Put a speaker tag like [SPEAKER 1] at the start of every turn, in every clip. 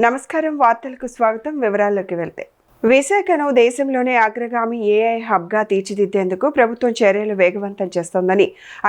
[SPEAKER 1] నమస్కారం వార్తలకు స్వాగతం వివరాల్లోకి వెళ్తే విశాఖను దేశంలోనే అగ్రగామి ఏఐ హబ్గా తీర్చిదిద్దేందుకు ప్రభుత్వం చర్యలు వేగవంతం చేస్తోందని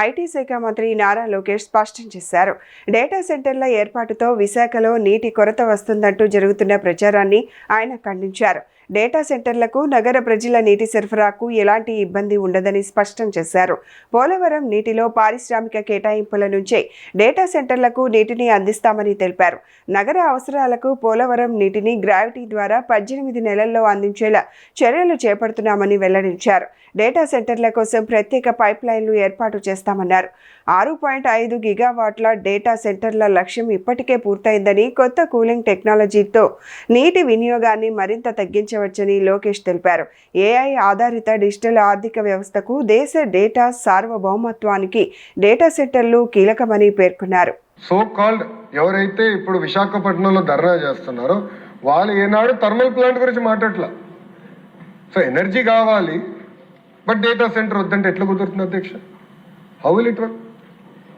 [SPEAKER 1] ఐటీ శాఖ మంత్రి నారా లోకేష్ స్పష్టం చేశారు. డేటా సెంటర్ల ఏర్పాటుతో విశాఖలో నీటి కొరత వస్తుందంటూ జరుగుతున్న ప్రచారాన్ని ఆయన ఖండించారు. డేటా సెంటర్లకు నగర ప్రజల నీటి సరఫరాకు ఎలాంటి ఇబ్బంది ఉండదని స్పష్టం చేశారు. పోలవరం నీటిలో పారిశ్రామిక కేటాయింపుల నుంచే డేటా సెంటర్లకు నీటిని అందిస్తామని తెలిపారు. నగర అవసరాలకు పోలవరం నీటిని గ్రావిటీ ద్వారా 18 నెలల్లో అందించేలా చర్యలు చేపడుతున్నామని వెల్లడించారు. డేటా సెంటర్ల కోసం ప్రత్యేక పైప్ లైన్లు ఏర్పాటు చేస్తామన్నారు. 6.5 గిగావాట్ల డేటా సెంటర్ల లక్ష్యం ఇప్పటికే పూర్తయిందని, కొత్త కూలింగ్ టెక్నాలజీతో నీటి వినియోగాన్ని మరింత తగ్గించవచ్చని లోకేష్ తెలిపారు. ఏఐ ఆధారిత డిజిటల్ ఆర్థిక వ్యవస్థకు, దేశ డేటా సార్వభౌమత్వానికి డేటా సెంటర్లు కీలకమని పేర్కొన్నారు.
[SPEAKER 2] సో కాల్డ్ ఎవరైతే ఇప్పుడు విశాఖపట్నంలో ధర్నా చేస్తున్నారో వాళ్ళు ఏనాడు థర్మల్ ప్లాంట్ గురించి మాట్లాడట్లా. సో ఎనర్జీ కావాలి, బట్ డేటా సెంటర్ వద్దంటే ఎట్లా కుదురుతుంది అధ్యక్ష? How will it work?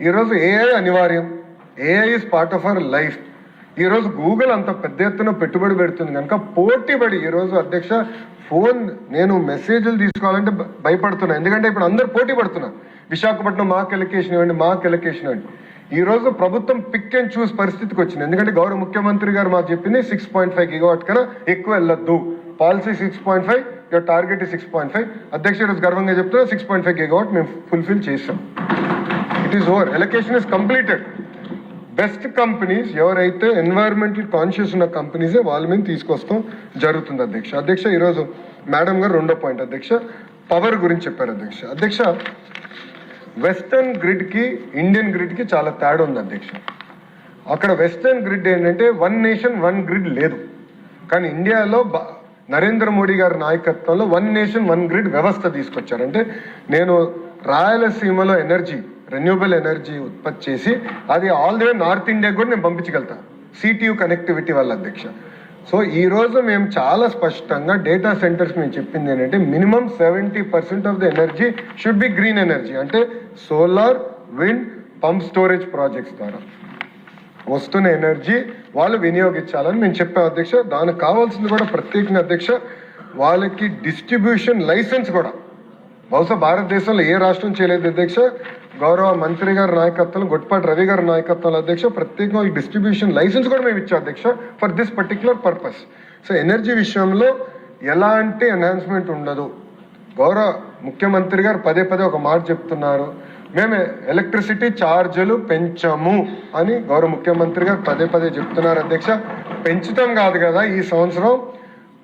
[SPEAKER 2] ఈరోజు ఏఐ అనివార్యం. AI is part of our life. ఈరోజు గూగుల్ అంత పెద్ద ఎత్తున పెట్టుబడి పెడుతుంది కనుక పోటీపడి ఈరోజు అధ్యక్ష ఫోన్ నేను మెసేజ్లు తీసుకోవాలంటే భయపడుతున్నా. ఎందుకంటే ఇప్పుడు అందరు పోటీ పడుతున్నారు. విశాఖపట్నం మాకు ఎలకేషన్ ఇవ్వండి, మాకు ఎలకేషన్ ఇవ్వండి. ఈ రోజు ప్రభుత్వం పిక్ అండ్ చూస్ పరిస్థితికి వచ్చింది. ఎందుకంటే గౌరవ ముఖ్యమంత్రి గారు మాకు చెప్పింది 6.5 గిగావాట్ కన్నా ఎక్కువ వెళ్ళొద్దు. Policy 6.5, your target 6.5. అధ్యక్ష ఈరోజు గర్వంగా చెప్తున్నా 6.5 గిగావాట్ మేము ఫుల్ఫిల్ చేసాం. It is over. Allocation is completed. Best companies ఎవరైతే ఎన్వైరన్మెంటల్ కాన్షియస్ ఉన్న కంపెనీసే వాళ్ళ మీద తీసుకొస్తాం జరుగుతుంది అధ్యక్ష. అధ్యక్ష ఈరోజు మేడం గారు రెండో పాయింట్ అధ్యక్ష పవర్ గురించి చెప్పారు అధ్యక్ష. అధ్యక్ష వెస్టర్న్ గ్రిడ్కి ఇండియన్ గ్రిడ్కి చాలా తేడా ఉంది అధ్యక్ష. అక్కడ వెస్టర్న్ గ్రిడ్ ఏంటంటే 1 నేషన్ 1 గ్రిడ్ లేదు. కానీ ఇండియాలో నరేంద్ర మోడీ గారి నాయకత్వంలో 1 నేషన్ 1 గ్రిడ్ వ్యవస్థ తీసుకొచ్చారంటే నేను రాయలసీమలో ఎనర్జీ రెన్యూబుల్ ఎనర్జీ ఉత్పత్తి చేసి అది all the way north India కూడా నేను పంపించగలుగుతాను సిటియు కనెక్టివిటీ వల్ల అధ్యక్ష. సో ఈ రోజు మేము చాలా స్పష్టంగా డేటా సెంటర్స్ మేము చెప్పింది ఏంటంటే minimum 70% of the energy should be green energy, అంటే solar, wind, pump storage projects ద్వారా వస్తున్న ఎనర్జీ వాళ్ళు వినియోగించాలని మేము చెప్పాం అధ్యక్ష. దానికి కావాల్సింది కూడా ప్రత్యేకంగా అధ్యక్ష వాళ్ళకి డిస్ట్రిబ్యూషన్ లైసెన్స్ కూడా బహుశా భారతదేశంలో ఏ రాష్ట్రం చేయలేదు అధ్యక్ష. గౌరవ మంత్రి గారి నాయకత్వంలో, గొట్పాటి రవి గారి నాయకత్వంలో అధ్యక్ష ప్రత్యేకంగా డిస్ట్రిబ్యూషన్ లైసెన్స్ కూడా మేము ఇచ్చాం అధ్యక్ష for this particular purpose. So energy విషయంలో ఎలాంటి ఎన్హాన్స్మెంట్ ఉండదు. గౌరవ ముఖ్యమంత్రి గారు పదే ఒక మాట చెప్తున్నారు, మేము ఎలక్ట్రిసిటీ ఛార్జీలు పెంచము అని గౌరవ ముఖ్యమంత్రి గారు పదే చెప్తున్నారు అధ్యక్ష. పెంచడం కాదు కదా, ఈ సంవత్సరం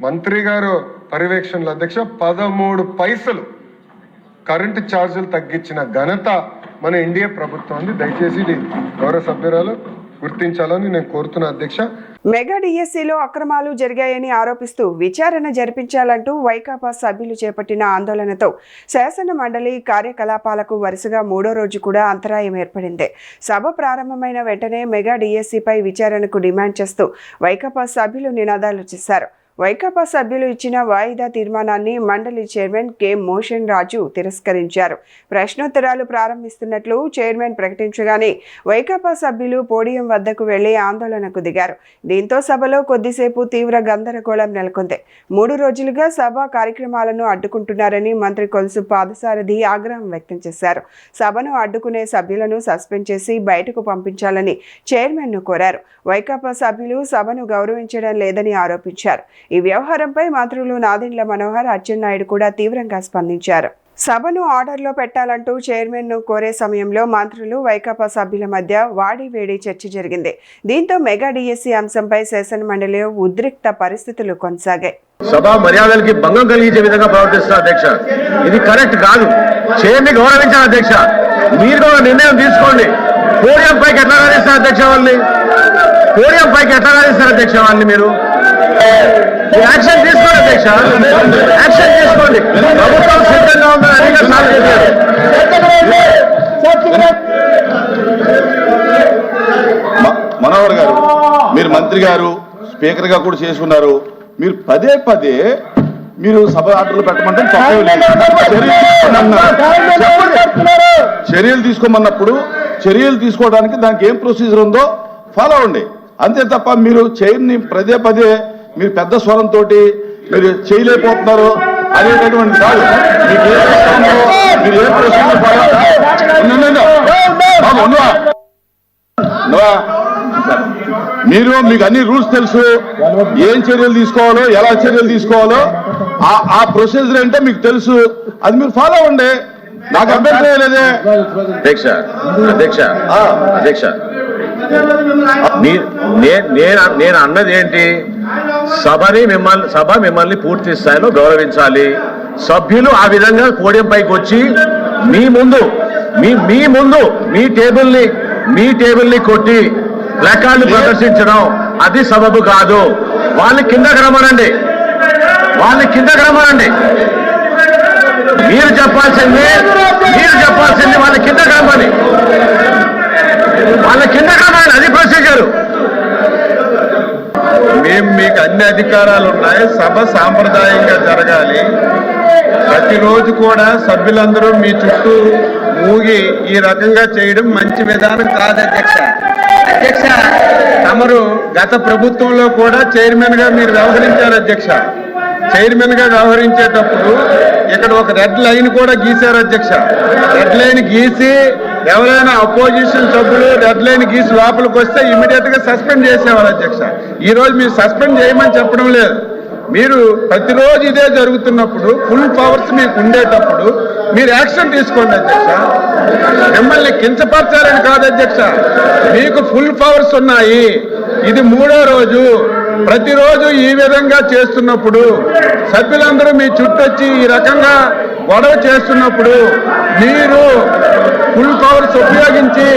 [SPEAKER 2] మంత్రి గారు పర్యవేక్షణలో అధ్యక్ష 13 పైసలు కరెంటు ఛార్జీలు తగ్గించిన ఘనత మన ఎన్డీఏ ప్రభుత్వం. దయచేసి గౌరవ సభ్యురాలు గుర్తించాలని నేను కోరుతున్నా అధ్యక్ష.
[SPEAKER 1] మెగా డిఎస్సిలో అక్రమాలు జరిగాయని ఆరోపిస్తూ విచారణ జరిపించాలంటూ వైకాపా సభ్యులు చేపట్టిన ఆందోళనతో శాసన మండలి కార్యకలాపాలకు వరుసగా 3వ రోజు కూడా అంతరాయం ఏర్పడింది. సభ ప్రారంభమైన వెంటనే మెగా డిఎస్సిపై విచారణకు డిమాండ్ చేస్తూ వైకాపా సభ్యులు నినాదాలు చేశారు. వైకాపా సభ్యులు ఇచ్చిన వాయిదా తీర్మానాన్ని మండలి చైర్మన్ కె మోషన్ రాజు తిరస్కరించారు. ప్రశ్నోత్తరాలు ప్రారంభిస్తున్నట్లు చైర్మన్ ప్రకటించగానే వైకాపా సభ్యులు పోడియం వద్దకు వెళ్లి ఆందోళనకు దిగారు. దీంతో సభలో కొద్దిసేపు తీవ్ర గందరగోళం నెలకొంది. 3 రోజులుగా సభ కార్యక్రమాలను అడ్డుకుంటున్నారని మంత్రి కొలుసు పాదసారథి ఆగ్రహం వ్యక్తం చేశారు. సభను అడ్డుకునే సభ్యులను సస్పెండ్ చేసి బయటకు పంపించాలని చైర్మన్ ను కోరారు. వైకాపా సభ్యులు సభను గౌరవించడం లేదని ఆరోపించారు. ఈ వ్యవహారంపై మంత్రులు నాదెండ్ల మనోహర్, అచ్చెన్నాయుడు కూడా తీవ్రంగా స్పందించారు. సభను ఆర్డర్లో పెట్టాలంటూ చైర్మన్ ను కోరే సమయంలో మంత్రులు, వైకాపా సభ్యుల మధ్య వాడివేడి చర్చ జరిగింది. దీంతో మెగా డిఎస్సి అంశంపై శాసన మండలిలో ఉద్రిక్త పరిస్థితులు కొనసాగాయి.
[SPEAKER 3] సభా మర్యాదలకి భంగం కలిగించే విధంగా ప్రవర్తిస్తున్నారు అధ్యక్ష. ఇది కరెక్ట్ కాదు. చైర్ని గౌరవించాలి అధ్యక్ష. మీరు కూడా నిర్ణయం తీసుకోండి. పోడియం పైకి ఎట్లా రాణిస్తారు అధ్యక్ష వాళ్ళని? పోడియం పైకి ఎట్లా రాణిస్తారు అధ్యక్ష వాళ్ళని? మీరు యాక్షన్ తీసుకోండి అధ్యక్ష, యాక్షన్ తీసుకోండి. ప్రభుత్వం సిద్ధంగా ఉందని అనేక సార్లు చెప్పారు. మనోహర్ గారు, మీరు మంత్రి గారు, స్పీకర్ గా కూడా చేసుకున్నారు. మీరు పదే మీరు సభ ఆర్డర్లు పెట్టమంటే చర్యలు తీసుకోమన్నప్పుడు చర్యలు తీసుకోవడానికి దానికి ఏం ప్రొసీజర్ ఉందో ఫాలో అవ్వండి.
[SPEAKER 4] అంతే తప్ప మీరు చైర్ని పదే పదే మీరు పెద్ద స్వరంతో మీరు చేయలేకపోతున్నారు అనేటటువంటి కాదు. మీకు ఏ ప్రశ్నలో మీరు ఏ ప్రశ్న మీరు మీకు అన్ని రూల్స్ తెలుసు, ఏం చర్యలు తీసుకోవాలో ఎలా చర్యలు తీసుకోవాలో ఆ ప్రొసీజర్ అంటే మీకు తెలుసు, అది మీరు ఫాలో అవ్వండి. నాకు అభ్యంతరం లేదే.
[SPEAKER 3] అధ్యక్ష అధ్యక్ష అధ్యక్ష నేను అన్నది ఏంటి, సభ మిమ్మల్ని పూర్తి స్థాయిలో గౌరవించాలి. సభ్యులు ఆ విధంగా పోడియం పైకి వచ్చి మీ ముందు మీ టేబుల్ని కొట్టి ప్లకార్డులు ప్రదర్శించడం అది సబబు కాదు. వాళ్ళని కిందకి రమ్మనండి. మీరు చెప్పాల్సింది వాళ్ళ కిందకి రమ్మని, అది ప్రొసీజరు.
[SPEAKER 5] మేము మీకు అన్ని అధికారాలు ఉన్నాయి. సభ సాంప్రదాయంగా జరగాలి. ప్రతిరోజు కూడా సభ్యులందరూ మీ చుట్టూ మూగి ఈ రకంగా చేయడం మంచి విధానం కాదు అధ్యక్ష. తమరు గత ప్రభుత్వంలో కూడా చైర్మన్ గా మీరు వ్యవహరించారు అధ్యక్ష. చైర్మన్ గా వ్యవహరించేటప్పుడు ఇక్కడ ఒక రెడ్ లైన్ కూడా గీశారు అధ్యక్ష. రెడ్ లైన్ గీసి ఎవరైనా అపోజిషన్ సభ్యులు రెడ్ లైన్ గీసి లోపలికి వస్తే ఇమీడియట్ గా సస్పెండ్ చేసేవారు అధ్యక్ష. ఈ రోజు మీరు సస్పెండ్ చేయమని చెప్పడం లేదు. మీరు ప్రతిరోజు ఇదే జరుగుతున్నప్పుడు ఫుల్ పవర్స్ మీకు ఉండేటప్పుడు మీరు యాక్షన్ తీసుకోండి అధ్యక్ష. మిమ్మల్ని కించపరచాలని కాదు అధ్యక్ష, మీకు ఫుల్ పవర్స్ ఉన్నాయి. ఇది 3వ రోజు. ప్రతిరోజు ఈ విధంగా చేస్తున్నప్పుడు సభ్యులందరూ మీ చుట్టొచ్చి ఈ రకంగా గొడవ చేస్తున్నప్పుడు మీరు ఫుల్ పవర్స్ ఉపయోగించి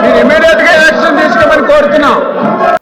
[SPEAKER 5] మీరు ఇమీడియట్ గా యాక్షన్ తీసుకోమని కోరుతున్నాం.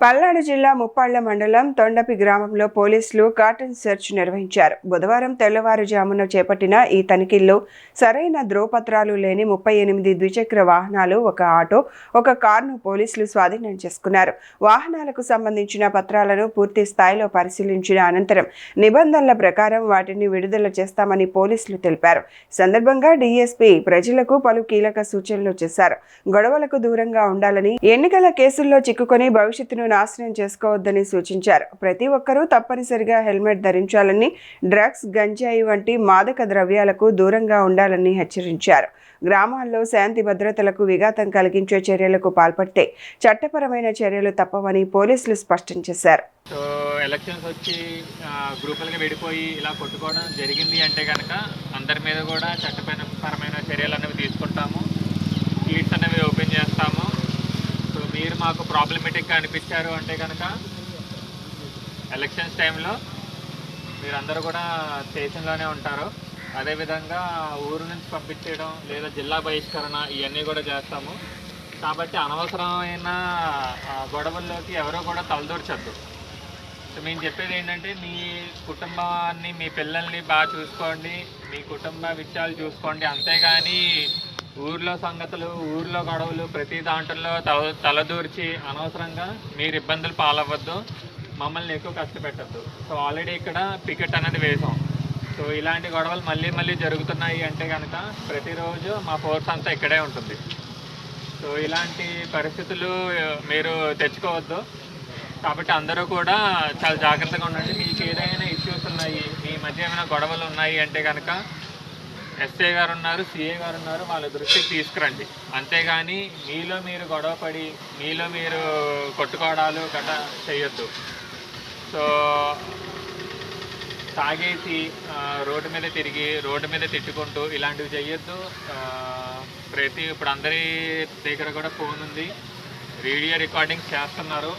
[SPEAKER 1] పల్నాడు జిల్లా ముప్పాళ్ల మండలం తొండపి గ్రామంలో పోలీసులు కార్టన్ సెర్చ్ నిర్వహించారు. బుధవారం తెల్లవారుజామున చేపట్టిన ఈ తనిఖీల్లో సరైన ధ్రువపత్రాలు లేని 38 ద్విచక్ర వాహనాలు, ఒక ఆటో, ఒక కారును పోలీసులు స్వాధీనం చేసుకున్నారు. వాహనాలకు సంబంధించిన పత్రాలను పూర్తి స్థాయిలో పరిశీలించిన అనంతరం నిబంధనల ప్రకారం వాటిని విడుదల చేస్తామని పోలీసులు తెలిపారు. సందర్భంగా డీఎస్పీ ప్రజలకు పలు కీలక సూచనలు చేశారు. గొడవలకు దూరంగా ఉండాలని, ఎన్నికల కేసుల్లో చిక్కుకొని భవిష్యత్తును నాశనం చేసుకోవద్దని సూచించారు. ప్రతి ఒక్కరూ తప్పనిసరిగా హెల్మెట్ ధరించాలని, డ్రగ్స్, గంజాయి వంటి మాదక ద్రవ్యాలకు దూరంగా ఉండాలని హెచ్చరించారు. గ్రామాల్లో శాంతి భద్రతలకు విఘాతం కలిగించే చర్యలకు పాల్పడితే చట్టపరమైన చర్యలు తప్పవని పోలీసులు స్పష్టం చేశారు.
[SPEAKER 6] సో ఎలక్షన్స్ వచ్చి గ్రూపులుగా విడిపోయి ఇలా కొట్టుకోవడం జరిగింది అంటే కనుక అందరి మీద కూడా చట్టపరమైన చర్యలు అనేవి తీసుకుంటాము. సీట్స్ అనేవి ఓపెన్ చేస్తాము. సో మీరు మాకు ప్రాబ్లమేటిక్గా అనిపించారు అంటే కనుక ఎలక్షన్స్ టైంలో మీరందరూ కూడా స్టేషన్లోనే ఉంటారు. అదేవిధంగా ఊరు నుంచి పంపించేయడం లేదా జిల్లా బహిష్కరణ ఇవన్నీ కూడా చేస్తాము. కాబట్టి అనవసరమైన గొడవల్లోకి ఎవరో కూడా తలదూర్చొద్దు. సో మేము చెప్పేది ఏంటంటే మీ కుటుంబాన్ని, మీ పిల్లల్ని బాగా చూసుకోండి, మీ కుటుంబ విషయాలు చూసుకోండి. అంతేగాని ఊర్లో సంగతులు, ఊర్లో గొడవలు ప్రతి దాంట్లో తలదూర్చి అనవసరంగా మీరు ఇబ్బందులు పాలవ్వద్దు, మమ్మల్ని ఎక్కువ కష్టపెట్టద్దు. సో ఆల్రెడీ ఇక్కడ పికెట్ అనేది వేసాం. సో ఇలాంటి గొడవలు మళ్ళీ జరుగుతున్నాయి అంటే కనుక ప్రతిరోజు మా ఫోర్స్ అంతా ఇక్కడే ఉంటుంది. సో ఇలాంటి పరిస్థితులు మీరు తెచ్చుకోవద్దు. కాబట్టి అందరూ కూడా చాలా జాగ్రత్తగా ఉండండి. మీకు ఏదైనా ఇష్యూస్ ఉన్నాయి, మీ మధ్య ఏమైనా గొడవలు ఉన్నాయి అంటే కనుక ఎస్ఐ గారు ఉన్నారు, సిఏ గారు ఉన్నారు, వాళ్ళ దృష్టికి తీసుకురండి. అంతేగాని మీలో మీరు గొడవపడి మీలో మీరు కొట్టుకోవడాలు గట్రా చేయొద్దు. సో తాగేసి రోడ్డు మీద తిరిగి రోడ్డు మీద తిట్టుకుంటూ ఇలాంటివి చేయొద్దు. ఇప్పుడు అందరి దగ్గర కూడా ఫోన్ ఉంది, వీడియో రికార్డింగ్ చేస్తున్నారు.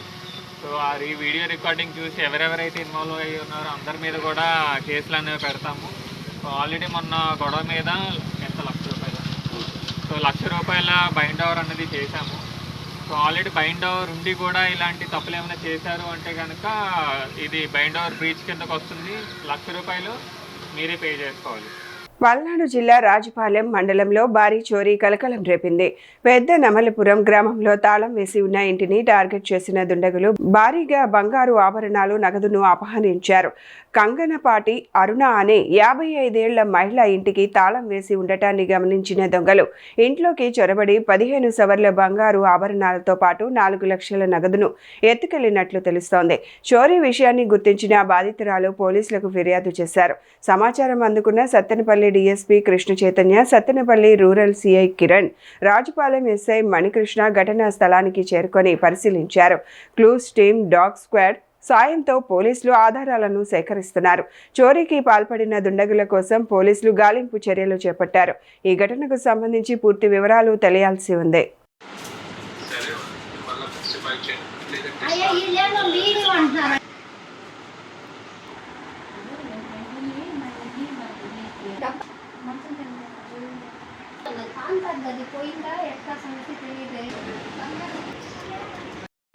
[SPEAKER 6] సో ఆ వీడియో రికార్డింగ్ చూసి ఎవరెవరైతే ఇన్వాల్వ్ అయ్యి ఉన్నారో అందరి మీద కూడా కేసులు అనేవి పెడతాము. సో ఆల్రెడీ మొన్న గొడవ మీద ఎంత ₹1,00,000, సో ₹1,00,000 బైండ్ ఓవర్ అనేది చేశాము. సో ఆల్రెడీ బైండ్ ఓవర్ ఉండి కూడా ఇలాంటి తప్పులు ఏమైనా చేశారు అంటే కనుక ఇది బైండ్ ఓవర్ బ్రీచ్ కిందకు వస్తుంది. ₹1,00,000 మీరే పే చేసుకోవాలి.
[SPEAKER 1] పల్నాడు జిల్లా రాజుపాలెం మండలంలో భారీ చోరీ కలకలం రేపింది. పెద్ద నమలపురం గ్రామంలో తాళం వేసి ఉన్న ఇంటిని టార్గెట్ చేసిన దుండగులు భారీగా బంగారు ఆభరణాలు, నగదును అపహరించారు. కంగనపాటి అరుణ అనే 55 ఏళ్ల మహిళ ఇంటికి తాళం వేసి ఉండటాన్ని గమనించిన దొంగలు ఇంట్లోకి చొరబడి 15 సవర్ల బంగారు ఆభరణాలతో పాటు 4 లక్షల నగదును ఎత్తుకెళ్లినట్లు తెలుస్తోంది. చోరీ విషయాన్ని గుర్తించిన బాధితురాలు పోలీసులకు ఫిర్యాదు చేశారు. సమాచారం అందుకున్న Sattenapalli DSP Krishna Chaitanya, Sattenapalli rural CI Kiran, Rajupalem SI Manikrishna ఘటనా స్థలానికి చేరుకొని పరిశీలించారు. క్లూస్ టీమ్, డాగ్ స్క్వాడ్ సాయంతో పోలీసులు ఆధారాలను సేకరిస్తున్నారు. చోరీకి పాల్పడిన దుండగుల కోసం పోలీసులు గాలింపు చర్యలు చేపట్టారు. ఈ ఘటనకు సంబంధించి పూర్తి వివరాలు తెలియాల్సి ఉంది.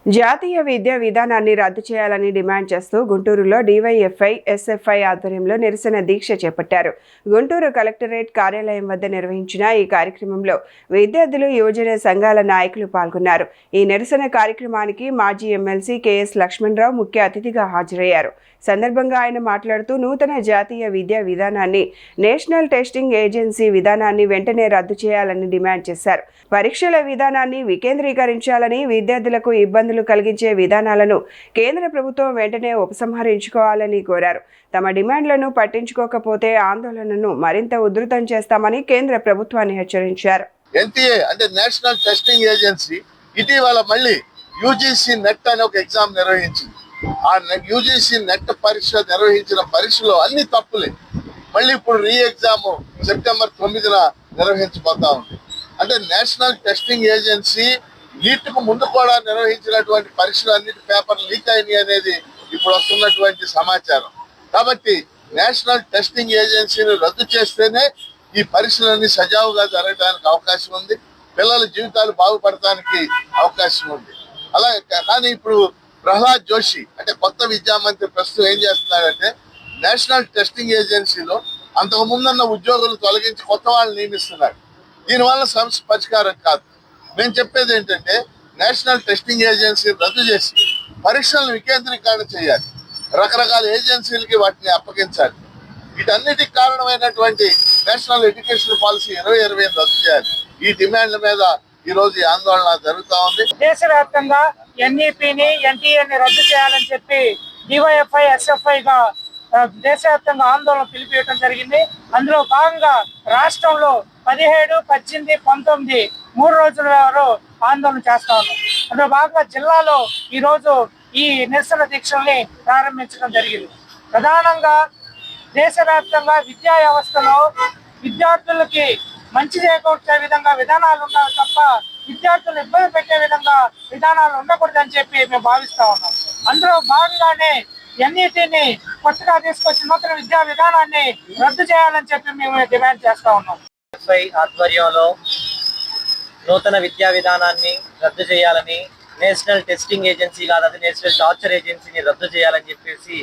[SPEAKER 1] జాతీయ విద్యా విధానాన్ని రద్దు చేయాలని డిమాండ్ చేస్తూ గుంటూరులో డీవైఎఫ్ఐ, ఎస్ఎఫ్ఐ ఆధ్వర్యంలో నిరసన దీక్ష చేపట్టారు. గుంటూరు కలెక్టరేట్ కార్యాలయం వద్ద నిర్వహించిన ఈ కార్యక్రమంలో విద్యార్థులు, యువజన సంఘాల నాయకులు పాల్గొన్నారు. ఈ నిరసన కార్యక్రమానికి మాజీ ఎమ్మెల్సీ కెఎస్ లక్ష్మణరావు ముఖ్య అతిథిగా హాజరయ్యారు. సందర్భంగా ఆయన మాట్లాడుతూ నూతన జాతీయ విద్యా విధానాన్ని, నేషనల్ టెస్టింగ్ ఏజెన్సీ విధానాన్ని వెంటనే రద్దు చేయాలని డిమాండ్ చేశారు. పరీక్షల విధానాన్ని వికేంద్రీకరించాలని, విద్యార్థులకు ఇబ్బందులు కలిగించే విధానాలను కేంద్ర ప్రభుత్వం వెంటనే ఉపసంహరించుకోవాలని కోరారు. తమ డిమాండ్లను పట్టించుకోకపోతే ఆందోళనను మరింత ఉధృతం చేస్తామని కేంద్ర ప్రభుత్వాన్ని హెచ్చరించారు.
[SPEAKER 7] ఎన్టీఏ అంటే నేషనల్ టెస్టింగ్ ఏజెన్సీ ఇటీవల మళ్ళీ యూజీసీ నెట్ అనే ఒక ఎగ్జామ్ నిర్వహించింది. ఆ యూజీసీ నెట్ పరీక్ష నిర్వహించిన పరీక్షలో అన్ని తప్పులే. మళ్ళీ ఇప్పుడు రీ ఎగ్జామ్ సెప్టెంబర్ 9న నిర్వహించబోతా ఉంది. అంటే నేషనల్ టెస్టింగ్ ఏజెన్సీ నీట్కు ముందు కూడా నిర్వహించినటువంటి పరీక్షలు అన్నిటి పేపర్లు లీక్ అయినాయి అనేది ఇప్పుడు వస్తున్నటువంటి సమాచారం. కాబట్టి నేషనల్ టెస్టింగ్ ఏజెన్సీని రద్దు చేస్తేనే ఈ పరీక్షలన్నీ సజావుగా జరగడానికి అవకాశం ఉంది, పిల్లల జీవితాలు బాగుపడటానికి అవకాశం ఉంది. అలాగే కానీ ఇప్పుడు ప్రహ్లాద్ జోషి అంటే కొత్త విద్యామంత్రి ప్రస్తుతం ఏం చేస్తున్నాడంటే నేషనల్ టెస్టింగ్ ఏజెన్సీలో అంతకు ముందున్న ఉద్యోగులు తొలగించి కొత్త వాళ్ళు నియమిస్తున్నాడు. దీనివల్ల సమస్య పరిష్కారం కాదు. నేను చెప్పేది ఏంటంటే నేషనల్ టెస్టింగ్ ఏజెన్సీ రద్దు చేసి పరీక్షలను వికేంద్రీకరణ చేయాలి, రకరకాల ఏజెన్సీలకి వాటిని అప్పగించాలి. వీటన్నిటికి కారణమైనటువంటి నేషనల్ ఎడ్యుకేషన్ పాలసీ 2020 రద్దు చేయాలి. ఈ డిమాండ్ల మీద ఈ రోజు ఆందోళన జరుగుతూ ఉంది.
[SPEAKER 8] దేశవ్యాప్తంగా ఎన్ఈపిని, ఎన్టీఏని రద్దు చేయాలని చెప్పి డివైఎఫ్ఐ, ఎస్ఎఫ్ఐగా దేశవ్యాప్తంగా ఆందోళన పిలిపియడం జరిగింది. అందులో భాగంగా రాష్ట్రంలో 17, 18, 19 3 రోజుల వారు ఆందోళన చేస్తా ఉన్నాం. అందులో భాగంగా జిల్లాలో ఈరోజు ఈ నిరసన దీక్షల్ని ప్రారంభించడం జరిగింది. ప్రధానంగా దేశవ్యాప్తంగా విద్యా వ్యవస్థలో విద్యార్థులకి మంచి చేకూర్చే విధంగా విధానాలు ఉండాలి తప్ప విద్యార్థులు ఇబ్బంది పెట్టే విధంగా విధానాలు ఉండకూడదని చెప్పి మేము భావిస్తా ఉన్నాం. అందులో భాగంగానే ఎన్ఈటీని కొత్తగా తీసుకొచ్చిన నూతన విద్యా విధానాన్ని రద్దు చేయాలని చెప్పి మేము డిమాండ్ చేస్తా ఉన్నాం.
[SPEAKER 9] ఆధ్వర్యంలో నూతన విద్యా విధానాన్ని రద్దు చేయాలని, నేషనల్ టెస్టింగ్ ఏజెన్సీ కాదు అది నేషనల్ టార్చర్ ఏజెన్సీని రద్దు చేయాలని చెప్పేసి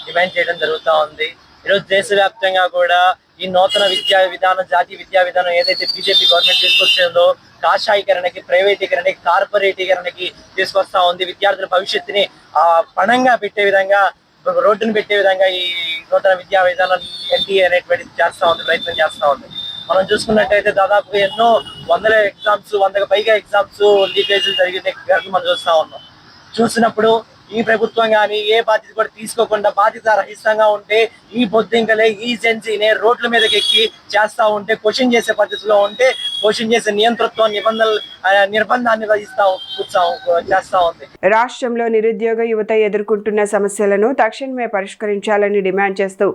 [SPEAKER 9] డిమాండ్ చేయడం జరుగుతూ ఉంది. ఈరోజు దేశవ్యాప్తంగా కూడా ఈ నూతన విద్యా విధానం, జాతీయ విద్యా విధానం ఏదైతే బీజేపీ గవర్నమెంట్ తీసుకొచ్చిందో కాషాయీకరణకి, ప్రైవేటీకరణకి, కార్పొరేటీకరణకి తీసుకొస్తా ఉంది. విద్యార్థుల భవిష్యత్తుని పణంగా పెట్టే విధంగా, రోడ్డును పెట్టే విధంగా ఈ నూతన విద్యా విధానం ఎన్టీఏ అనేటువంటి ప్రయత్నం చేస్తా ఉంది. మనం చూసుకున్నట్టయితే దాదాపుగా ఎన్నో వందల ఎగ్జామ్స్, 100కు పైగా ఎగ్జామ్స్ లీకేజీలు జరిగిన మనం చూస్తా ఉన్నాం. చూసినప్పుడు ఈ ప్రభుత్వం కానీ ఏ బాధ్యత కూడా తీసుకోకుండా బాధ్యత రహితంగా ఉంటే ఈ బొద్దింకలే ఈ ఏజెన్సీనే రోడ్ల మీదకి ఎక్కి చేస్తా ఉంటే, క్వశ్చన్ చేసే పద్ధతిలో ఉంటే క్వశ్చన్ చేసే నియంతృత్వం, నిర్బంధాన్ని చేస్తా ఉంది.
[SPEAKER 1] రాష్ట్రంలో నిరుద్యోగ యువత ఎదుర్కొంటున్న సమస్యలను తక్షణమే పరిష్కరించాలని డిమాండ్ చేస్తూ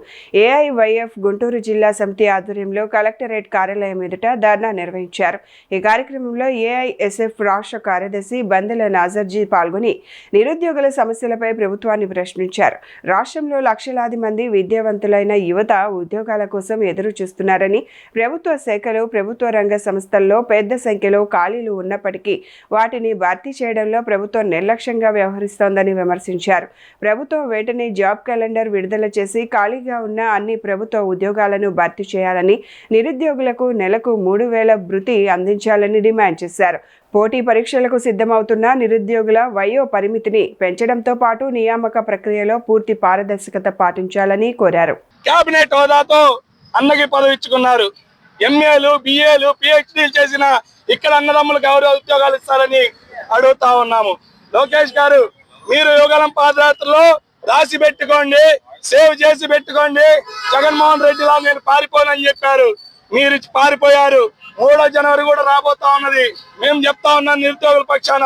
[SPEAKER 1] ఏఐవైఎఫ్ గుంటూరు జిల్లా సమితి ఆధ్వర్యంలో కలెక్టరేట్ కార్యాలయం ఎదుట ధర్నా నిర్వహించారు. ఈ కార్యక్రమంలో ఏఐఎస్ఎఫ్ రాష్ట్ర కార్యదర్శి బందెల నాజర్జీ పాల్గొని నిరుద్యోగుల సమస్యలపై ప్రభుత్వాన్ని ప్రశ్నించారు. రాష్ట్రంలో లక్షలాది మంది విద్యావంతులైన యువత ఉద్యోగాల కోసం ఎదురు చూస్తున్నారని, ప్రభుత్వ శాఖలు, ప్రభుత్వ రంగ సంస్థల్లో పెద్ద సంఖ్యలో ఖాళీలు ఉన్నప్పటికీ వాటిని భర్తీ చేయడంలో ప్రభుత్వం నిర్లక్ష్యంగా వ్యవహరిస్తోందని విమర్శించారు. ప్రభుత్వం వెంటనే జాబ్ క్యాలెండర్ విడుదల చేసి ఖాళీగా ఉన్న అన్ని ప్రభుత్వ ఉద్యోగాలను భర్తీ చేయాలని, నిరుద్యోగులకు నెలకు 3,000 భృతి అందించాలని డిమాండ్ చేశారు. పోటీ పరీక్షలకు సిద్ధమవుతున్న నిరుద్యోగుల వయో పరిమితిని పెంచడంతో పాటు నియామక ప్రక్రియలో పూర్తి పారదర్శకత పాటించాలని కోరారు.
[SPEAKER 10] కేబినెట్ హోదాతో అన్నకి పదవి ఇచ్చుకున్నారు. ఎంఏలు, బిఏలు, పిహెచ్డీలు చేసిన ఇక్కడ అన్నదమ్ములకు ఎవరు ఉద్యోగాలు ఇస్తారని అడుగుతా ఉన్నాము. లోకేష్ గారు, మీరు యువగలం పాదయాత్రలో రాసి పెట్టుకోండి, సేవ్ చేసి పెట్టుకోండి. జగన్మోహన్ రెడ్డిలా నేను పారిపోనని చెప్పారు, మీరు పారిపోయారు. 3వ జనవరి కూడా రాబోతా ఉన్నది. మేము చెప్తా ఉన్నాం నిరుద్యోగుల పక్షాన,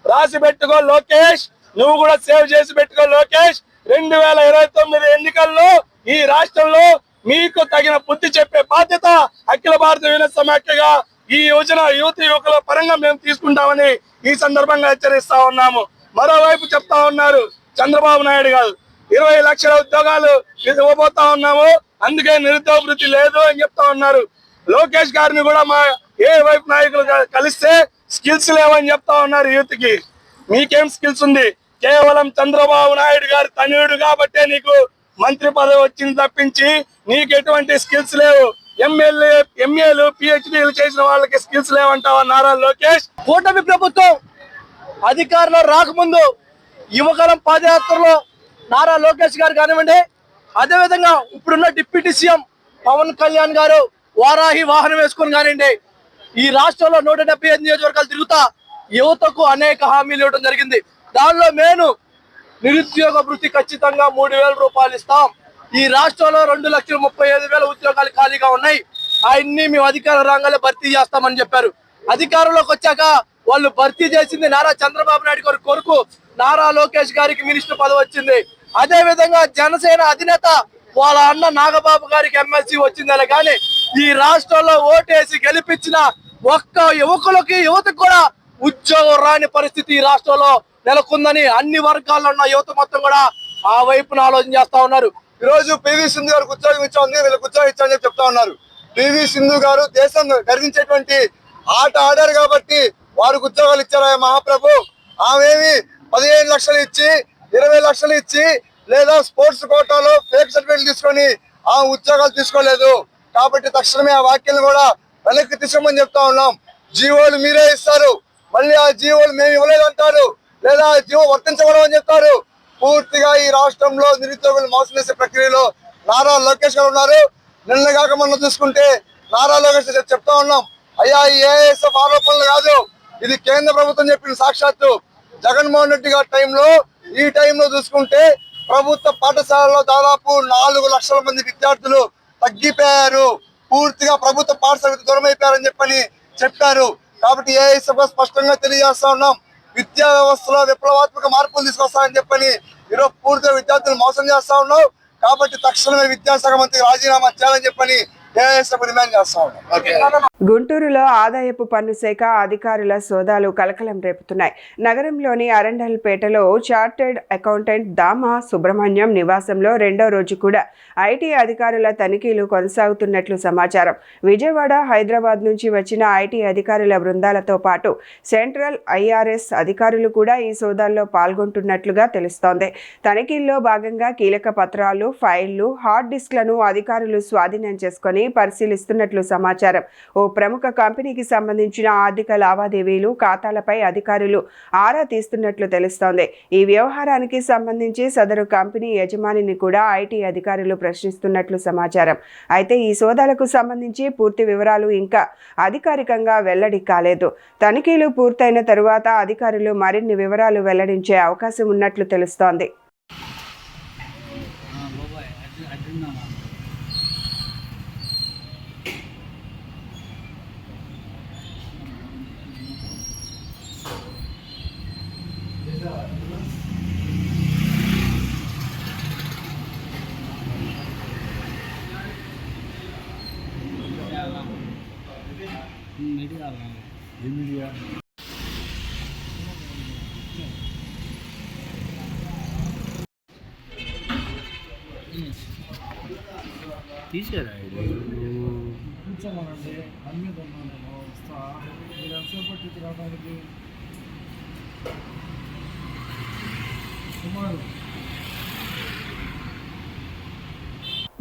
[SPEAKER 10] రాసి పెట్టుకో లోకేష్, నువ్వు కూడా సేవ్ చేసి పెట్టుకో లోకేష్. 2029 ఎన్నికల్లో ఈ రాష్ట్రంలో మీకు తగిన బుద్ధి చెప్పే బాధ్యత అఖిల భారత యువజన సమాఖ్యగా ఈ యువకుల పరంగా మేము తీసుకుంటామని ఈ సందర్భంగా హెచ్చరిస్తా ఉన్నాము. మరోవైపు చెప్తా ఉన్నారు చంద్రబాబు నాయుడు గారు, 20 లక్షల ఉద్యోగాలు ఇవ్వబోతా ఉన్నాము, అందుకే నిరుద్యోగ వృత్తి లేదు అని చెప్తా ఉన్నారు. లోకేష్ గారిని కూడా మా ఏ వైపు నాయకులు కలిస్తే స్కిల్స్ లేవని చెప్తా ఉన్నారు. యూత్ కి మీకేం స్కిల్స్ ఉంది? కేవలం చంద్రబాబు నాయుడు గారి తనయుడు కాబట్టే నీకు మంత్రి పదవి వచ్చింది తప్పించి నీకు ఎటువంటి స్కిల్స్ లేవు. ఎంఏలు, పిహెచ్డీలు చేసిన వాళ్ళకి స్కిల్స్ లేవంటావా నారా లోకేష్?
[SPEAKER 9] కూటమి ప్రభుత్వం అధికారంలో రాకముందు యువకాలం పాదయాత్రలో నారా లోకేష్ గారు కానివ్వండి, అదేవిధంగా ఇప్పుడున్న డిప్యూటీ సీఎం పవన్ కళ్యాణ్ గారు వారాహి వాహనం వేసుకొని కానివ్వండి, ఈ రాష్ట్రంలో 175 నియోజకవర్గాలు తిరుగుతా యువతకు అనేక హామీలు ఇవ్వడం జరిగింది. దానిలో నేను నిరుద్యోగ భృతి ఖచ్చితంగా 3,000 రూపాయలు ఇస్తాం. ఈ రాష్ట్రంలో 2,35,000 ఉద్యోగాలు ఖాళీగా ఉన్నాయి, అవన్నీ మేము అధికార రంగాల్లో భర్తీ చేస్తామని చెప్పారు. అధికారంలోకి వచ్చాక వాళ్ళు భర్తీ చేసింది నారా చంద్రబాబు నాయుడు గారి కొరకు నారా లోకేష్ గారికి మినిస్టర్ పదవి వచ్చింది. అదే విధంగా జనసేన అధినేత వాళ్ళ అన్న నాగబాబు గారికి ఎమ్మెల్సీ వచ్చిందనే కానీ ఈ రాష్ట్రంలో ఓటేసి గెలిపించిన ఒక్క యువతకు కూడా ఉద్యోగం రాని పరిస్థితి ఈ రాష్ట్రంలో నెలకొందని అన్ని వర్గాల్లో ఉన్న యువత మొత్తం కూడా ఆ వైపున ఆలోచన చేస్తా ఉన్నారు.
[SPEAKER 2] ఈ రోజు పివి సింధు గారికి ఉద్యోగం ఇచ్చామని వీళ్ళకి ఉద్యోగం ఇచ్చామని చెప్పి చెప్తా ఉన్నారు. పివి సింధు గారు దేశం గర్వించేటువంటి ఆట ఆడారు కాబట్టి వారికి ఉద్యోగాలు ఇచ్చారా మహాప్రభు? ఆమెమి 15 లక్షలు ఇచ్చి 20 లక్షలు ఇచ్చి లేదా స్పోర్ట్స్ కోటాలో ఫేక్ సర్టిఫికేట్ తీసుకొని ఆ ఉద్యోగాలు తీసుకోలేదు. కాబట్టి తక్షణమే ఆ వ్యాఖ్యలు కూడా వెనక్కి తీసుకోమని చెప్తా ఉన్నాం. జీవోలు మీరే ఇస్తారు, మళ్ళీ ఆ జీవోలు మేము ఇవ్వలేదంటారు, లేదా ఆ జీవో వర్తించబడమని అని చెప్తారు. పూర్తిగా ఈ రాష్ట్రంలో నిరుద్యోగులు మోసం చేసే ప్రక్రియలో నారా లోకేష్ గారు ఉన్నారు. నిన్న కాక మొన్న చూసుకుంటే నారా లోకేష్ చెప్తా ఉన్నాం, అయ్యా ఈ ఏఎస్ఎఫ్ ఆరోపణలు కాదు, ఇది కేంద్ర ప్రభుత్వం చెప్పిన సాక్షాత్తు జగన్మోహన్ రెడ్డి గారి టైంలో. ఈ టైంలో చూసుకుంటే ప్రభుత్వ పాఠశాలలో దాదాపు 4 లక్షల మంది విద్యార్థులు తగ్గిపోయారు, పూర్తిగా ప్రభుత్వ పాఠశాలకు దూరం అయిపోయారని చెప్పారు. కాబట్టి ఏఎస్ఎఫ్ స్పష్టంగా తెలియజేస్తా ఉన్నాం, విద్యా వ్యవస్థలో విప్లవాత్మక మార్పులు తీసుకొస్తారని ఈరోజు పూర్తిగా విద్యార్థులు మోసం చేస్తా ఉన్నాం. కాబట్టి తక్షణమే విద్యాశాఖ మంత్రి రాజీనామా చేయాలని డిమాండ్ చేస్తా ఉన్నాం.
[SPEAKER 1] గుంటూరులో ఆదాయపు పన్ను శాఖ అధికారుల సోదాలు కలకలం రేపుతున్నాయి. నగరంలోని అరండల్పేటలో చార్టెడ్ అకౌంటెంట్ దామ సుబ్రహ్మణ్యం నివాసంలో 2వ రోజు కూడా ఐటీ అధికారుల తనిఖీలు కొనసాగుతున్నట్లు సమాచారం. విజయవాడ, హైదరాబాద్ నుంచి వచ్చిన ఐటీ అధికారుల బృందాలతో పాటు సెంట్రల్ ఐఆర్ఎస్ అధికారులు కూడా ఈ సోదాల్లో పాల్గొంటున్నట్లుగా తెలుస్తోంది. తనిఖీల్లో భాగంగా కీలక పత్రాలు, ఫైళ్లు, హార్డ్ డిస్క్లను అధికారులు స్వాధీనం చేసుకుని పరిశీలిస్తున్నట్లు సమాచారం. ఓ ప్రముఖ కంపెనీకి సంబంధించిన ఆర్థిక లావాదేవీలు, ఖాతాలపై అధికారులు ఆరా తీస్తున్నట్లు తెలుస్తోంది. ఈ వ్యవహారానికి సంబంధించి సదరు కంపెనీ యజమానిని కూడా ఐటీ అధికారులు ప్రశ్నిస్తున్నట్లు సమాచారం. అయితే ఈ సోదాలకు సంబంధించి పూర్తి వివరాలు ఇంకా అధికారికంగా వెల్లడి కాలేదు. తనిఖీలు పూర్తయిన తరువాత అధికారులు మరిన్ని వివరాలు వెల్లడించే అవకాశం ఉన్నట్లు తెలుస్తోంది.
[SPEAKER 11] తీసారా
[SPEAKER 12] కూర్చోమనండి పని మీద ఉన్నాను నేను వస్తా మీరు ఎంతసేపు పట్టింది రావడానికి సుమారు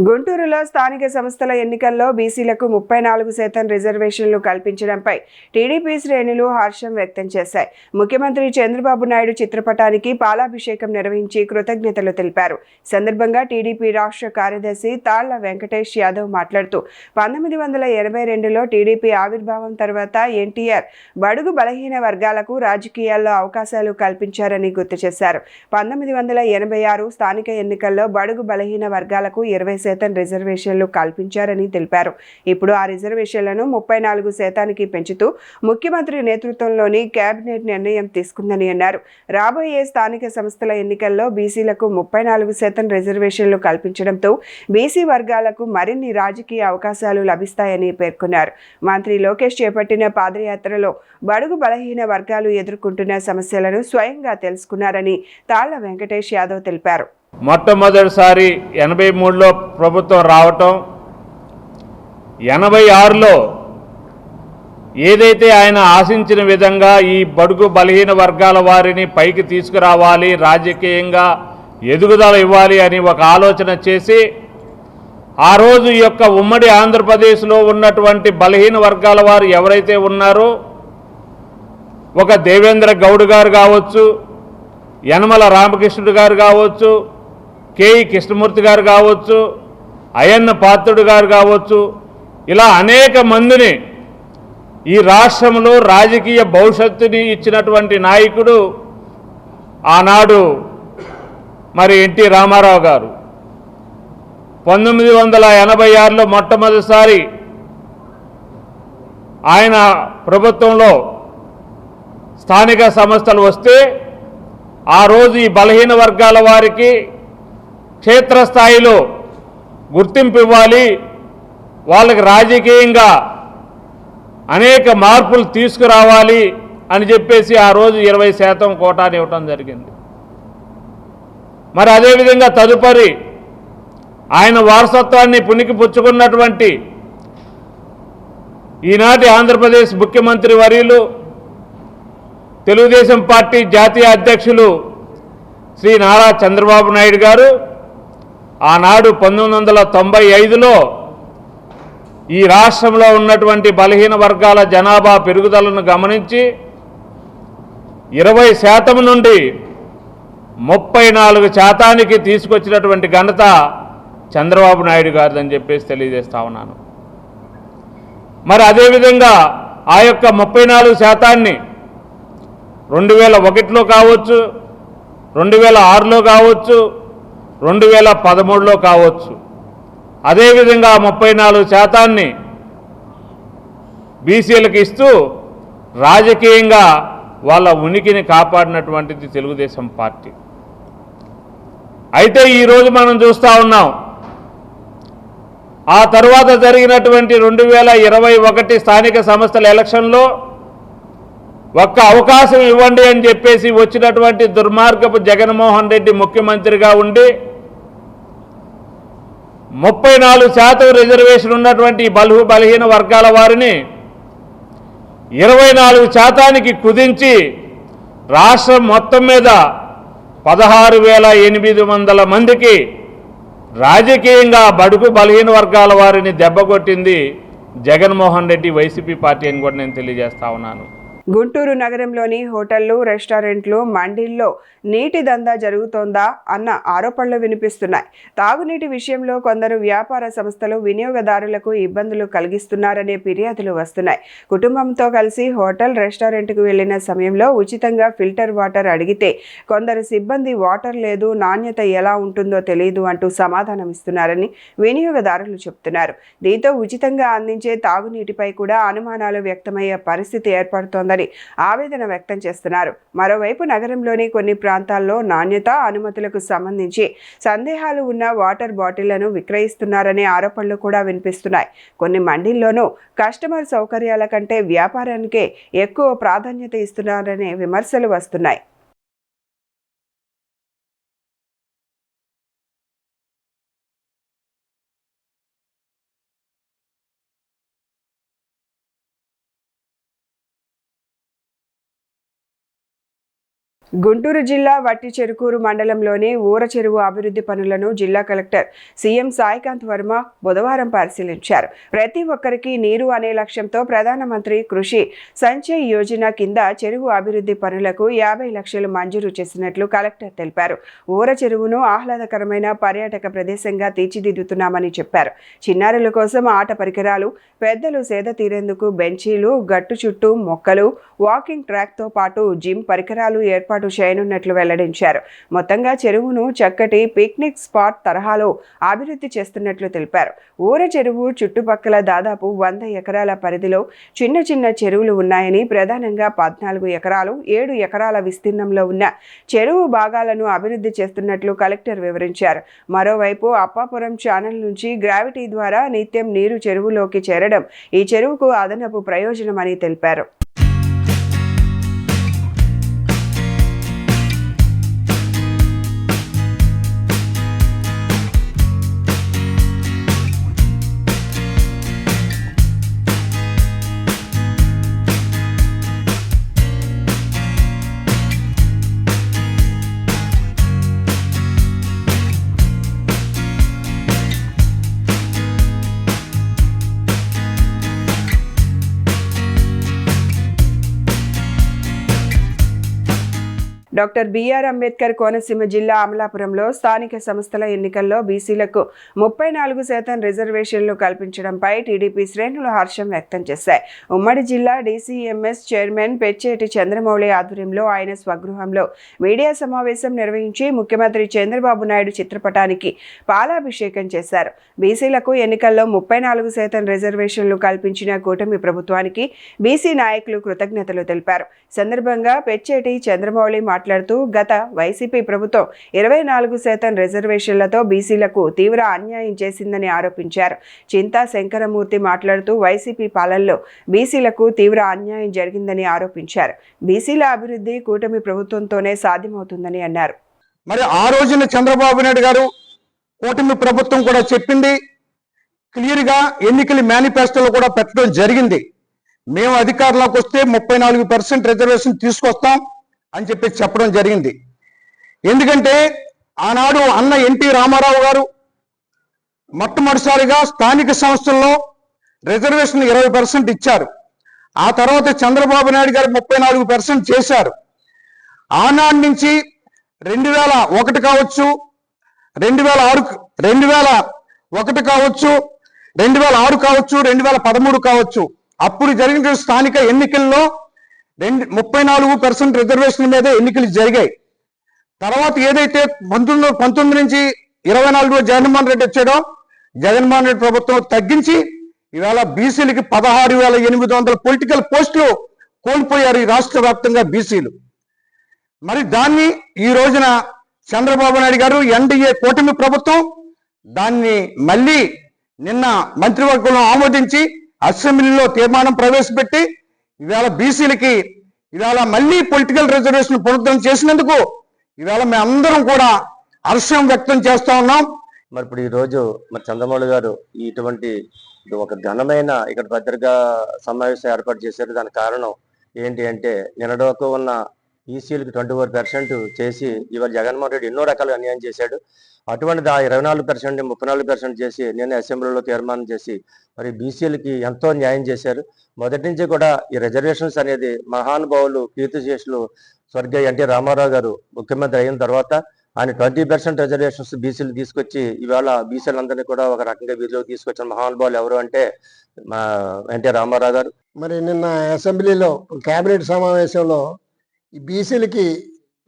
[SPEAKER 1] గుంటూరులో స్థానిక సంస్థల ఎన్నికల్లో బీసీలకు 34% రిజర్వేషన్లు కల్పించడంపై టీడీపీ శ్రేణులు హర్షం వ్యక్తం చేశాయి. ముఖ్యమంత్రి చంద్రబాబు నాయుడు చిత్రపటానికి పాలాభిషేకం నిర్వహించి కృతజ్ఞతలు తెలిపారు. సందర్భంగా టీడీపీ రాష్ట్ర కార్యదర్శి తాళ్ల వెంకటేష్ యాదవ్ మాట్లాడుతూ 1982లో టీడీపీ ఆవిర్భావం తర్వాత ఎన్టీఆర్ బడుగు బలహీన వర్గాలకు రాజకీయాల్లో అవకాశాలు కల్పించారని గుర్తు చేశారు. 1986 స్థానిక ఎన్నికల్లో బడుగు బలహీన వర్గాలకు 20% రిజర్వేషన్లు కల్పించారని తెలిపారు. ఇప్పుడు ఆ రిజర్వేషన్లను 34% పెంచుతూ ముఖ్యమంత్రి నేతృత్వంలోని కేబినెట్ నిర్ణయం తీసుకుందని అన్నారు. రాబోయే స్థానిక సంస్థల ఎన్నికల్లో బీసీలకు 34% రిజర్వేషన్లు కల్పించడంతో బీసీ వర్గాలకు మరిన్ని రాజకీయ అవకాశాలు లభిస్తాయని పేర్కొన్నారు. మంత్రి లోకేష్ చేపట్టిన పాదయాత్రలో బడుగు బలహీన వర్గాలు ఎదుర్కొంటున్న సమస్యలను స్వయంగా తెలుసుకున్నారని తాళ్ల వెంకటేష్ యాదవ్ తెలిపారు.
[SPEAKER 13] మొట్టమొదటిసారి 83లో ప్రభుత్వం రావటం, 86లో ఏదైతే ఆయన ఆశించిన విధంగా ఈ బడుగు బలహీన వర్గాల వారిని పైకి తీసుకురావాలి, రాజకీయంగా ఎదుగుదల ఇవ్వాలి అని ఒక ఆలోచన చేసి ఆ రోజు ఈ యొక్క ఉమ్మడి ఆంధ్రప్రదేశ్లో ఉన్నటువంటి బలహీన వర్గాల వారు ఎవరైతే ఉన్నారో, ఒక దేవేంద్ర గౌడ్ గారు కావచ్చు, యనమల రామకృష్ణుడు గారు కావచ్చు, కేఈ కృష్ణమూర్తి గారు కావచ్చు, అయ్యన్న పాత్రుడు గారు కావచ్చు, ఇలా అనేక మందిని ఈ రాష్ట్రంలో రాజకీయ భవిష్యత్తుని ఇచ్చినటువంటి నాయకుడు ఆనాడు మరి ఎన్టీ రామారావు గారు. 1986లో మొట్టమొదటిసారి ఆయన ప్రభుత్వంలో స్థానిక సంస్థలు వస్తే ఆ రోజు ఈ బలహీన వర్గాల వారికి క్షేత్రస్థాయిలో గుర్తింపు ఇవ్వాలి, వాళ్ళకి రాజకీయంగా అనేక మార్పులు తీసుకురావాలి అని చెప్పేసి ఆ రోజు 20% కోటాని ఇవ్వటం జరిగింది. మరి అదేవిధంగా తదుపరి ఆయన వారసత్వాన్ని పుణికిపుచ్చుకున్నటువంటి ఈనాటి ఆంధ్రప్రదేశ్ ముఖ్యమంత్రి వర్యులు, తెలుగుదేశం పార్టీ జాతీయ అధ్యక్షులు శ్రీ నారా చంద్రబాబు నాయుడు గారు ఆనాడు 1995లో ఈ రాష్ట్రంలో ఉన్నటువంటి బలహీన వర్గాల జనాభా పెరుగుదలను గమనించి 20% నుండి 34% తీసుకొచ్చినటువంటి ఘనత చంద్రబాబు నాయుడు గారిదని చెప్పేసి తెలియజేస్తా ఉన్నాను. మరి అదేవిధంగా ఆ యొక్క 34%ని 2001లో కావచ్చు, 2006లో కావచ్చు, 2013లో కావచ్చు, అదేవిధంగా 34%ని బీసీలకు ఇస్తూ రాజకీయంగా వాళ్ళ ఉనికిని కాపాడినటువంటిది తెలుగుదేశం పార్టీ. అయితే ఈరోజు మనం చూస్తూ ఉన్నాం, ఆ తర్వాత జరిగినటువంటి 2021 స్థానిక సంస్థల ఎలక్షన్లో ఒక్క అవకాశం ఇవ్వండి అని చెప్పేసి వచ్చినటువంటి దుర్మార్గపు జగన్మోహన్ రెడ్డి ముఖ్యమంత్రిగా ఉండి 34% రిజర్వేషన్ ఉన్నటువంటి బలహీన వర్గాల వారిని 24%కి కుదించి రాష్ట్రం మొత్తం మీద 16,800 మందికి రాజకీయంగా బడుగు బలహీన వర్గాల వారిని దెబ్బకొట్టింది జగన్మోహన్ రెడ్డి వైసీపీ పార్టీ అని కూడా నేను తెలియజేస్తా ఉన్నాను.
[SPEAKER 1] గుంటూరు నగరంలోని హోటళ్లు, రెస్టారెంట్లు, మండీల్లో నీటి దందా జరుగుతోందా అన్న ఆరోపణలు వినిపిస్తున్నాయి. తాగునీటి విషయంలో కొందరు వ్యాపార సంస్థలు వినియోగదారులకు ఇబ్బందులు కలిగిస్తున్నారనే ఫిర్యాదులు వస్తున్నాయి. కుటుంబంతో కలిసి హోటల్, రెస్టారెంట్కు వెళ్లిన సమయంలో ఉచితంగా ఫిల్టర్ వాటర్ అడిగితే కొందరు సిబ్బంది వాటర్ లేదు, నాణ్యత ఎలా ఉంటుందో తెలియదు అంటూ సమాధానం ఇస్తున్నారని వినియోగదారులు చెబుతున్నారు. దీంతో ఉచితంగా అందించే తాగునీటిపై కూడా అనుమానాలు వ్యక్తమయ్యే పరిస్థితి ఏర్పడుతోందని ఆవేదన వ్యక్తం చేస్తున్నారు. మరోవైపు నగరంలోని కొన్ని ప్రాంతాల్లో నాణ్యత, అనుమతులకు సంబంధించి సందేహాలు ఉన్న వాటర్ బాటిళ్లను విక్రయిస్తున్నారనే ఆరోపణలు కూడా వినిపిస్తున్నాయి. కొన్ని మండీల్లోనూ కస్టమర్ సౌకర్యాల కంటే వ్యాపారానికే ఎక్కువ ప్రాధాన్యత ఇస్తున్నారనే విమర్శలు వస్తున్నాయి. గుంటూరు జిల్లా వట్టిచెరుకూరు మండలంలోని ఊర చెరువు అభివృద్ధి పనులను జిల్లా కలెక్టర్ సీఎం సాయికాంత్ వర్మ బుధవారం పరిశీలించారు. ప్రతి ఒక్కరికి నీరు అనే లక్ష్యంతో ప్రధానమంత్రి కృషి సంచయ్ యోజన కింద చెరువు అభివృద్ధి పనులకు 50 లక్షలు మంజూరు చేసినట్లు కలెక్టర్ తెలిపారు. ఊర చెరువును ఆహ్లాదకరమైన పర్యాటక ప్రదేశంగా తీర్చిదిద్దుతున్నామని చెప్పారు. చిన్నారుల కోసం ఆట పరికరాలు, పెద్దలు సేద తీరేందుకు బెంచీలు, గట్టు చుట్టూ మొక్కలు, వాకింగ్ ట్రాక్తో పాటు జిమ్ పరికరాలు ఏర్పాటు చేయనున్నట్లు వెల్లడించారు. మొత్తంగా చెరువును చక్కటి పిక్నిక్ స్పాట్ తరహాలో అభివృద్ధి చేస్తున్నట్లు తెలిపారు. ఊర చెరువు చుట్టుపక్కల దాదాపు 100 ఎకరాల పరిధిలో చిన్న చిన్న చెరువులు ఉన్నాయని, ప్రధానంగా 14 ఎకరాలు, 7 ఎకరాల విస్తీర్ణంలో ఉన్న చెరువు భాగాలను అభివృద్ధి చేస్తున్నట్లు కలెక్టర్ వివరించారు. మరోవైపు అప్పాపురం ఛానల్ నుంచి గ్రావిటీ ద్వారా నిత్యం నీరు చెరువులోకి చేరడం ఈ చెరువుకు అదనపు ప్రయోజనమని తెలిపారు. డాక్టర్ బిఆర్ అంబేద్కర్ కోనసీమ జిల్లా అమలాపురంలో స్థానిక సంస్థల ఎన్నికల్లో బీసీలకు 34% రిజర్వేషన్లు కల్పించడంపై టీడీపీ శ్రేణులు హర్షం వ్యక్తం చేశాయి. ఉమ్మడి జిల్లా డీసీఎంఎస్ చైర్మన్ పెచ్చేటి చంద్రమౌళి ఆధ్వర్యంలో ఆయన స్వగృహంలో మీడియా సమావేశం నిర్వహించి ముఖ్యమంత్రి చంద్రబాబు నాయుడు చిత్రపటానికి పాలాభిషేకం చేశారు. బీసీలకు ఎన్నికల్లో 34% రిజర్వేషన్లు కల్పించిన కూటమి ప్రభుత్వానికి బీసీ నాయకులు కృతజ్ఞతలు తెలిపారు. సందర్భంగా పెచ్చేటి చంద్రమౌళి మాట్లాడుతూ గత వైసీపీ ప్రభుత్వం 24% రిజర్వేషన్లతో బీసీలకు తీవ్ర అన్యాయం చేసిందని ఆరోపించారు. చింతా శంకరమూర్తి మాట్లాడుతూ వైసీపీ పాలనలో బీసీలకు తీవ్ర అన్యాయం జరిగిందని ఆరోపించారు. బీసీల అభివృద్ధి కూటమి ప్రభుత్వంతోనే సాధ్యమవుతుందని అన్నారు.
[SPEAKER 11] మరి ఆ రోజున చంద్రబాబు నాయుడు గారు కూటమి ప్రభుత్వం కూడా చెప్పింది, క్లియర్గా ఎన్నికల మేనిఫెస్టోలో కూడా పెట్టడం జరిగింది. మేము అధికారంలోకి వస్తే 34% రిజర్వేషన్ తీసుకొస్తాం అని చెప్పి చెప్పడం జరిగింది. ఎందుకంటే ఆనాడు అన్న ఎన్టీ రామారావు గారు మొట్టమొదటిసారిగా స్థానిక సంస్థల్లో రిజర్వేషన్ 20% ఇచ్చారు. ఆ తర్వాత చంద్రబాబు నాయుడు గారు 34% చేశారు. ఆనాడు నుంచి 2001 కావచ్చు, 2001 కావచ్చు, 2006 కావచ్చు, 2013 కావచ్చు, అప్పుడు జరిగిన స్థానిక ఎన్నికల్లో 34% రిజర్వేషన్ మీద ఎన్నికలు జరిగాయి. తర్వాత ఏదైతే 19 నుంచి 24 జగన్మోహన్ రెడ్డి వచ్చాడో, జగన్మోహన్ రెడ్డి ప్రభుత్వం తగ్గించి ఇవాళ బీసీలకి 16,800 పొలిటికల్ పోస్టులు కోల్పోయారు ఈ రాష్ట్ర వ్యాప్తంగా బీసీలు. మరి దాన్ని ఈ రోజున చంద్రబాబు నాయుడు గారు ఎన్డీఏ కూటమి ప్రభుత్వం దాన్ని మళ్ళీ నిన్న మంత్రివర్గంలో ఆమోదించి అసెంబ్లీలో తీర్మానం ప్రవేశపెట్టి ఇవాళ బీసీలకి ఇవాళ మళ్ళీ పొలిటికల్ రిజర్వేషన్ పునరుద్ధరణ చేసినందుకు ఇవాళ మేమందరం కూడా హర్షం వ్యక్తం చేస్తా ఉన్నాం.
[SPEAKER 14] మరి ఇప్పుడు ఈ రోజు మరి చంద్రమౌళి గారు ఇటువంటి ఒక ఘనమైన ఇక్కడ పత్రికా సమావేశం ఏర్పాటు చేశారు. దానికి కారణం ఏంటి అంటే నిన్నడకు ఉన్న ఈసీలకు 24% చేసి ఇవాళ జగన్మోహన్ రెడ్డి ఎన్నో రకాల అన్యాయం చేశాడు. అటువంటిది ఆ 24% 34% చేసి నేను అసెంబ్లీలో తీర్మానం చేసి మరి బీసీలకి ఎంతో న్యాయం చేశారు. మొదటి నుంచి కూడా ఈ రిజర్వేషన్స్ అనేది మహానుభావులు కీర్తిశేషులు స్వర్గీయ ఎన్టీ రామారావు గారు ముఖ్యమంత్రి అయిన తర్వాత ఆయన 20% రిజర్వేషన్స్ బీసీలు తీసుకొచ్చి ఇవాళ బీసీలందరినీ కూడా ఒక రకంగా వీధిలోకి తీసుకొచ్చిన మహానుభావులు ఎవరు అంటే మా ఎన్టీ రామారావు గారు.
[SPEAKER 11] మరి నిన్న అసెంబ్లీలో కేబినెట్ సమావేశంలో ఈ బీసీలకి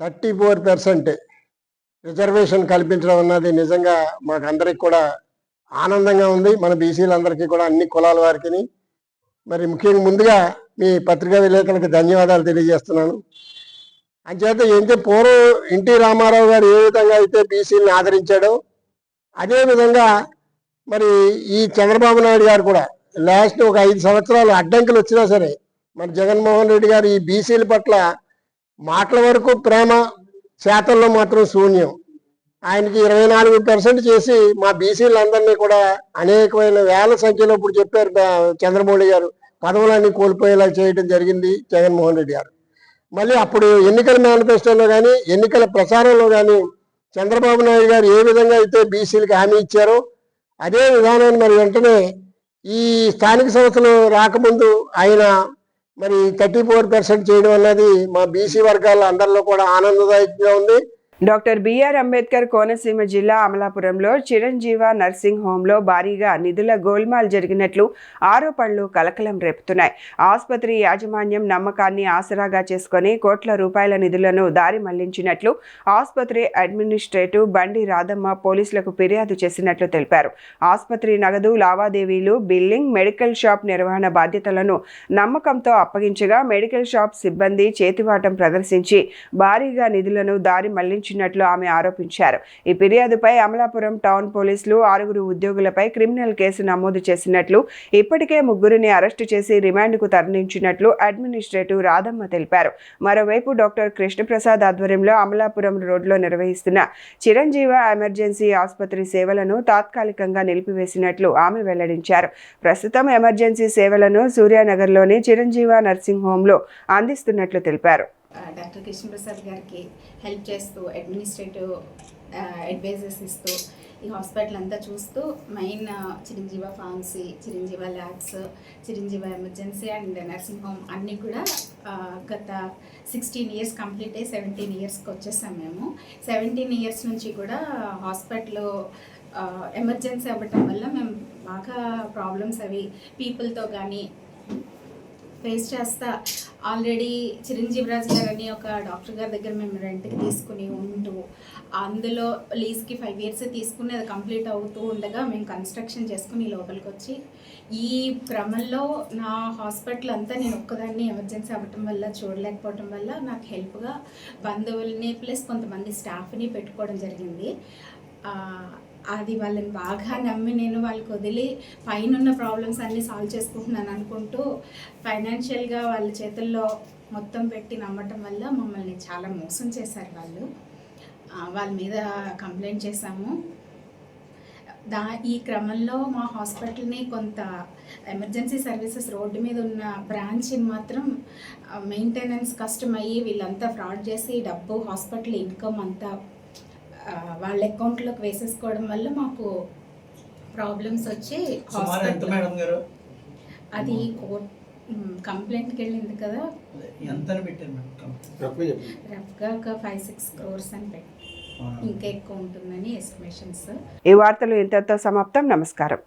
[SPEAKER 11] 34% రిజర్వేషన్ కల్పించడం అన్నది నిజంగా మాకు అందరికి కూడా ఆనందంగా ఉంది. మన బీసీలందరికీ కూడా అన్ని కులాల వారికి మరి ముఖ్యంగా ముందుగా మీ పత్రికా విలేకరులకు ధన్యవాదాలు తెలియజేస్తున్నాను. అంచేత ఏంటంటే పూర్వం ఎన్టీ రామారావు గారు ఏ విధంగా అయితే బీసీలను ఆదరించాడో అదేవిధంగా మరి ఈ చంద్రబాబు నాయుడు గారు కూడా లాస్ట్ ఒక 5 సంవత్సరాలు అడ్డంకులు వచ్చినా సరే మరి జగన్మోహన్ రెడ్డి గారు ఈ బీసీల పట్ల మాటల వరకు ప్రేమ, చేతల్లో మాత్రం శూన్యం. ఆయనకి 24% చేసి మా బీసీలందరినీ కూడా అనేకమైన వేల సంఖ్యలో ఇప్పుడు చెప్పారు చంద్రమౌళి గారు పదవులన్నీ కోల్పోయేలా చేయడం జరిగింది జగన్మోహన్ రెడ్డి గారు. మళ్ళీ అప్పుడు ఎన్నికల మేనిఫెస్టోలో కానీ ఎన్నికల ప్రచారంలో కానీ చంద్రబాబు నాయుడు గారు ఏ విధంగా అయితే బీసీలకు హామీ ఇచ్చారో అదే విధానాన్ని మరి వెంటనే ఈ స్థానిక సంస్థలు రాకముందు ఆయన మరి 34% చేయడం అన్నది మా బీసీ వర్గాల అందరిలో కూడా ఆనందదాయకంగా ఉంది.
[SPEAKER 1] డాక్టర్ బిఆర్ అంబేద్కర్ కోనసీమ జిల్లా అమలాపురంలో చిరంజీవ నర్సింగ్ హోంలో భారీగా నిధుల గోల్మాల్ జరిగినట్లు ఆరోపణలు కలకలం రేపుతున్నాయి. ఆసుపత్రి యాజమాన్యం నమ్మకాన్ని ఆసరాగా చేసుకుని కోట్ల రూపాయల నిధులను దారి మళ్లించినట్లు ఆసుపత్రి అడ్మినిస్ట్రేటివ్ బండి రాధమ్మ పోలీసులకు ఫిర్యాదు చేసినట్లు తెలిపారు. ఆసుపత్రి నగదు లావాదేవీలు, బిల్లింగ్, మెడికల్ షాప్ నిర్వహణ బాధ్యతలను నమ్మకంతో అప్పగించగా మెడికల్ షాప్ సిబ్బంది చేతివాటం ప్రదర్శించి భారీగా నిధులను దారి మళ్లించి ఆమె ఆరోపించారు. ఈ ఫిర్యాదుపై అమలాపురం టౌన్ పోలీసులు 6 ఉద్యోగులపై క్రిమినల్ కేసు నమోదు చేసినట్లు, ఇప్పటికే 3 అరెస్టు చేసి రిమాండ్కు తరలించినట్లు అడ్మినిస్ట్రేటివ్ రాధమ్మ తెలిపారు. మరోవైపు డాక్టర్ కృష్ణప్రసాద్ ఆధ్వర్యంలో అమలాపురం రోడ్లో నిర్వహిస్తున్న చిరంజీవ ఎమర్జెన్సీ ఆసుపత్రి సేవలను తాత్కాలికంగా నిలిపివేసినట్లు ఆమె వెల్లడించారు. ప్రస్తుతం ఎమర్జెన్సీ సేవలను సూర్యానగర్లోని చిరంజీవ నర్సింగ్ హోంలో అందిస్తున్నట్లు తెలిపారు.
[SPEAKER 15] డాక్టర్ కృష్ణప్రసాద్ గారికి హెల్ప్ చేస్తూ అడ్మినిస్ట్రేటివ్ అడ్వైజెస్ ఇస్తూ ఈ హాస్పిటల్ అంతా చూస్తూ main Chiranjeeva pharmacy, Chiranjeeva labs, Chiranjeeva emergency and nursing home అన్నీ కూడా గత 16 ఇయర్స్ కంప్లీట్ అయ్యి 17 ఇయర్స్కి వచ్చేసాం మేము. 17 ఇయర్స్ నుంచి కూడా హాస్పిటల్ ఎమర్జెన్సీ అవ్వటం వల్ల మేము బాగా ప్రాబ్లమ్స్ అవి పీపుల్తో కానీ ఫేస్ చేస్తా ఆల్రెడీ చిరంజీవరాజు గారు అని ఒక డాక్టర్ గారి దగ్గర మేము రెంట్కి తీసుకుని ఉంటూ అందులో లీజ్కి 5 ఇయర్స్ తీసుకుని అది కంప్లీట్ అవుతూ ఉండగా మేము కన్స్ట్రక్షన్ చేసుకుని లోపలికి వచ్చి ఈ క్రమంలో నా హాస్పిటల్ అంతా నేను ఒక్కదాన్ని ఎమర్జెన్సీ అవ్వటం వల్ల చూడలేకపోవటం వల్ల నాకు హెల్ప్గా బంధువుల్ని ప్లస్ కొంతమంది స్టాఫ్ని పెట్టుకోవడం జరిగింది. అది వాళ్ళని బాగా నమ్మి నేను వాళ్ళకి వదిలి పైన ప్రాబ్లమ్స్ అన్నీ సాల్వ్ చేసుకుంటున్నాను అనుకుంటూ ఫైనాన్షియల్గా వాళ్ళ చేతుల్లో మొత్తం పెట్టి నమ్మటం వల్ల మమ్మల్ని చాలా మోసం చేశారు వాళ్ళు. వాళ్ళ మీద కంప్లైంట్ చేశాము. ఈ క్రమంలో మా హాస్పిటల్ని కొంత ఎమర్జెన్సీ సర్వీసెస్ రోడ్డు మీద ఉన్న బ్రాంచ్ని మాత్రం మెయింటెనెన్స్ కష్టమయ్యి వీళ్ళంతా ఫ్రాడ్ చేసి డబ్బు హాస్పిటల్ ఇన్కమ్ అంతా వాళ్ళ అకౌంట్లోకి వేసేసుకోవడం వల్ల మాకు ప్రాబ్లమ్స్ వచ్చి హాస్పిటల్ అది కోర్ట్ కంప్లైంట్కి వెళ్ళింది కదా, రఫ్గా ఒక 5-6 crores అని పెట్టి ఇంకా ఎక్కువ ఉంటుందని ఎస్టిమేషన్స్.
[SPEAKER 1] ఈ వార్తలు ఇంతటితో సమాప్తం. నమస్కారం.